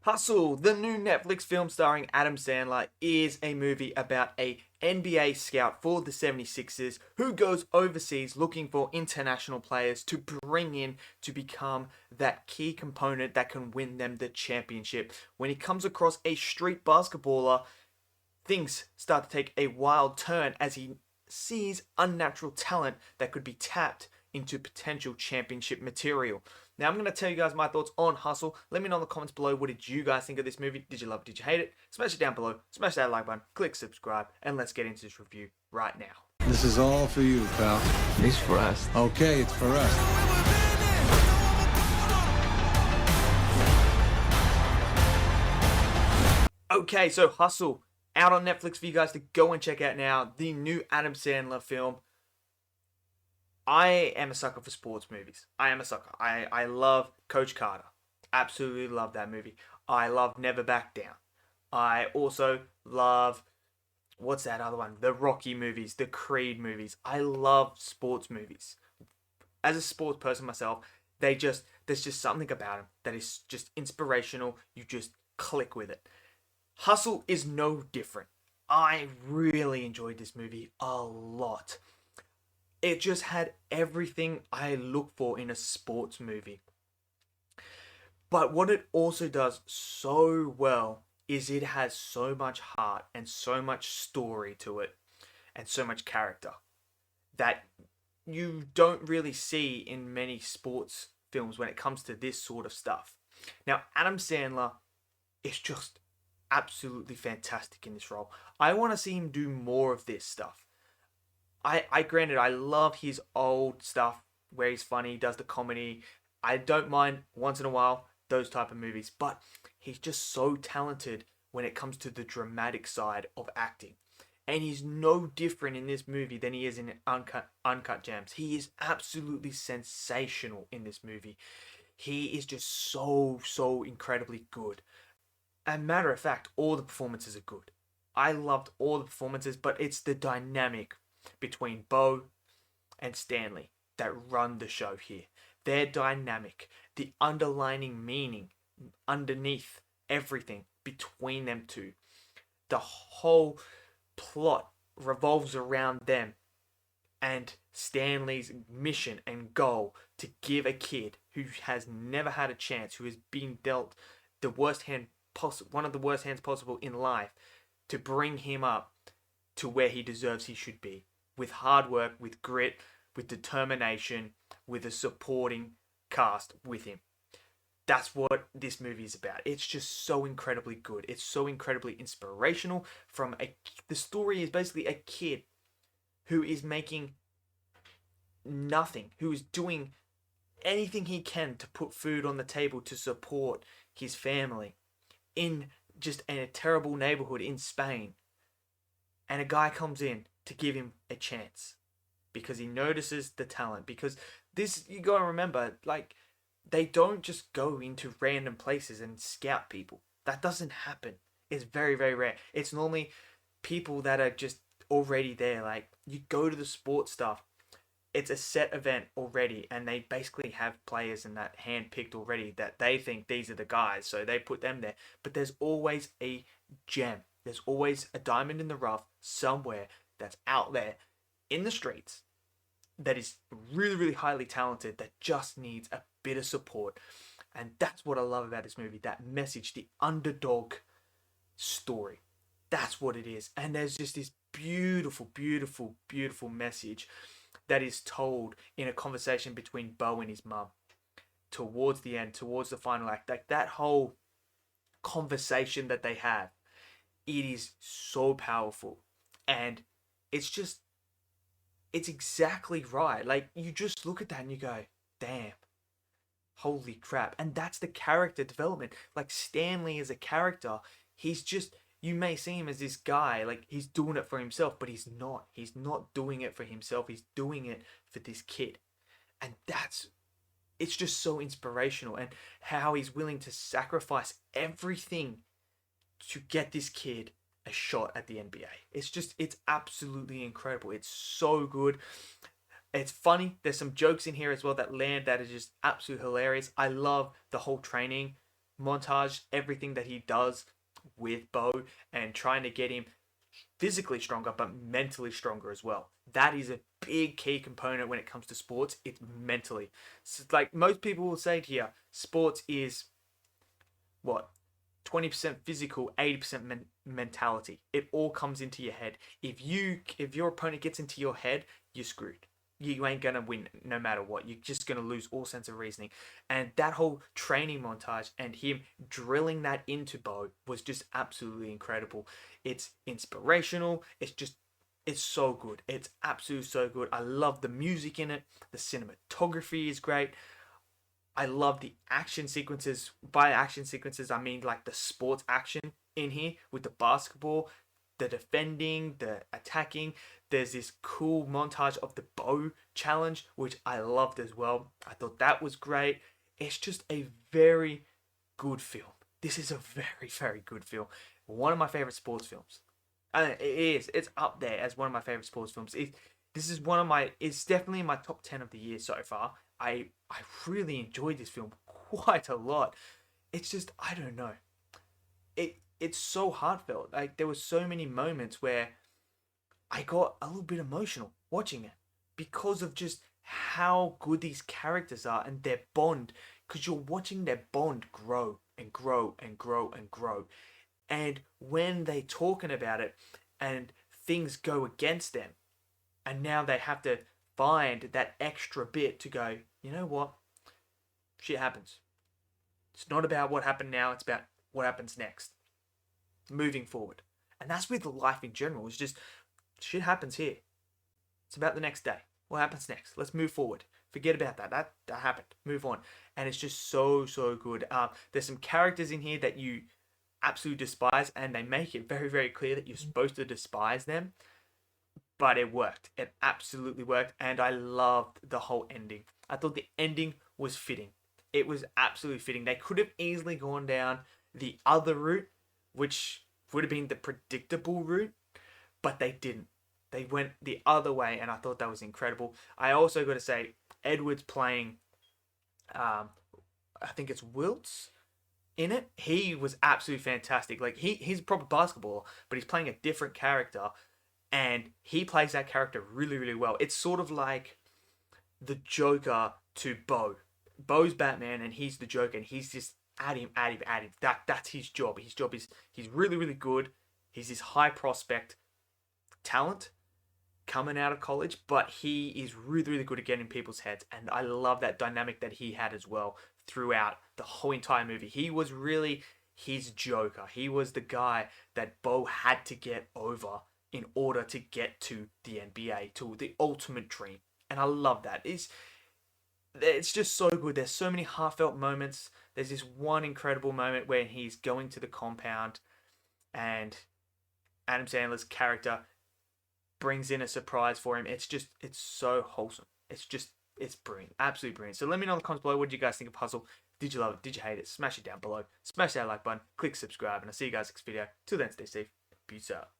Hustle, the new Netflix film starring Adam Sandler, is a movie about a NBA scout for the 76ers who goes overseas looking for international players to bring in to become that key component that can win them the championship. When he comes across a street basketballer, things start to take a wild turn as he sees unnatural talent that could be tapped into potential championship material. Now, I'm going to tell you guys my thoughts on Hustle. Let me know in the comments below, what did you guys think of this movie? Did you love it? Did you hate it? Smash it down below, smash that like button, click subscribe, and let's get into this review right now. This is all for you, pal. It's for us. Okay, it's for us. Okay, so Hustle, out on Netflix for you guys to go and check out now. The new Adam Sandler film. I am a sucker for sports movies. I am a sucker. I love Coach Carter. Absolutely love that movie. I love Never Back Down. I also love, what's that other one? The Rocky movies, the Creed movies. I love sports movies. As a sports person myself, there's just something about them that is just inspirational. You just click with it. Hustle is no different. I really enjoyed this movie a lot. It just had everything I look for in a sports movie. But what it also does so well is it has so much heart and so much story to it and so much character that you don't really see in many sports films when it comes to this sort of stuff. Now, Adam Sandler is just absolutely fantastic in this role. I want to see him do more of this stuff. Granted, I love his old stuff where he's funny, does the comedy. I don't mind once in a while those type of movies, but he's just so talented when it comes to the dramatic side of acting. And he's no different in this movie than he is in Uncut Gems. He is absolutely sensational in this movie. He is just so incredibly good. And matter of fact, all the performances are good. I loved all the performances, but it's the dynamic between Bo and Stanley that run the show here. Their dynamic, the underlining meaning underneath everything between them two. The whole plot revolves around them and Stanley's mission and goal to give a kid who has never had a chance, who has been dealt the worst hand one of the worst hands possible in life, to bring him up to where he deserves he should be. With hard work, with grit, with determination, with a supporting cast with him. That's what this movie is about. It's just so incredibly good. It's so incredibly inspirational. The story is basically a kid who is making nothing, who is doing anything he can to put food on the table to support his family in just a terrible neighborhood in Spain. And a guy comes in to give him a chance because he notices the talent. Because this, you gotta remember, like, they don't just go into random places and scout people. That doesn't happen. It's very, very rare. It's normally people that are just already there. Like, you go to the sports stuff, it's a set event already, and they basically have players in that handpicked already that they think these are the guys, so they put them there. But there's always a gem. There's always a diamond in the rough somewhere that's out there in the streets that is really, really highly talented that just needs a bit of support. And that's what I love about this movie, that message, the underdog story. That's what it is. And there's just this beautiful, beautiful, beautiful message that is told in a conversation between Bo and his mum towards the end, towards the final act. Like, that whole conversation that they have, it is so powerful. And it's exactly right. Like, you just look at that and you go, damn, holy crap. And that's the character development. Like, Stanley as a character, he's just, you may see him as this guy, like, he's doing it for himself, but he's not. He's not doing it for himself. He's doing it for this kid. And it's just so inspirational. And how he's willing to sacrifice everything to get this kid a shot at the NBA. It's absolutely incredible. It's so good. It's funny. There's some jokes in here as well that land that is just absolutely hilarious. I love the whole training montage everything that he does with Bo and trying to get him physically stronger but mentally stronger as well. That is a big key component when it comes to sports. It's mentally. So like most people will say here, sports is what 20% physical, 80% mentality. It all comes into your head. If your opponent gets into your head, you're screwed. You ain't gonna win no matter what. You're just gonna lose all sense of reasoning. And that whole training montage and him drilling that into Bo was just absolutely incredible. It's inspirational. It's so good. It's absolutely so good. I love the music in it. The cinematography is great. I love the action sequences. By action sequences, I mean like the sports action in here with the basketball, the defending, the attacking. There's this cool montage of the bow challenge, which I loved as well. I thought that was great. It's just a very good film. This is a very, very good film. One of my favorite sports films. And it is. It's up there as one of my favorite sports films. This is one of my. It's definitely in my top 10 of the year so far. I really enjoyed this film quite a lot. It's just I don't know. It's so heartfelt. Like there were so many moments where I got a little bit emotional watching it because of just how good these characters are and their bond. Because you're watching their bond grow and grow and grow and grow. And when they talking about it and things go against them, and now they have to find that extra bit to go, you know what? Shit happens. It's not about what happened now, it's about what happens next. Moving forward. And that's with life in general. It's just shit happens here. It's about the next day. What happens next? Let's move forward. Forget about that. That happened. Move on. And it's just so, so good. There's some characters in here that you absolutely despise, and they make it very, very clear that you're supposed to despise them. But it worked. It absolutely worked. And I loved the whole ending. I thought the ending was fitting. It was absolutely fitting. They could have easily gone down the other route, which would have been the predictable route, but they didn't. They went the other way, and I thought that was incredible. I also got to say, Edward's playing, I think it's Wilts in it. He was absolutely fantastic. Like he's a proper basketballer, but he's playing a different character, and he plays that character really, really well. It's sort of like the Joker to Bo. Bo's Batman, and he's the Joker, and he's just at him, at him, at him. That's his job. His job is he's really, really good. He's this high prospect talent coming out of college, but he is really, really good at getting in people's heads. And I love that dynamic that he had as well throughout the whole entire movie. He was really his Joker. He was the guy that Bo had to get over in order to get to the NBA, to the ultimate dream. And I love that. It's just so good. There's so many heartfelt moments. There's this one incredible moment where he's going to the compound and Adam Sandler's character brings in a surprise for him. It's so wholesome. It's brilliant. Absolutely brilliant. So let me know in the comments below, what did you guys think of Hustle? Did you love it? Did you hate it? Smash it down below. Smash that like button. Click subscribe. And I'll see you guys next video. Till then, stay safe. Peace out.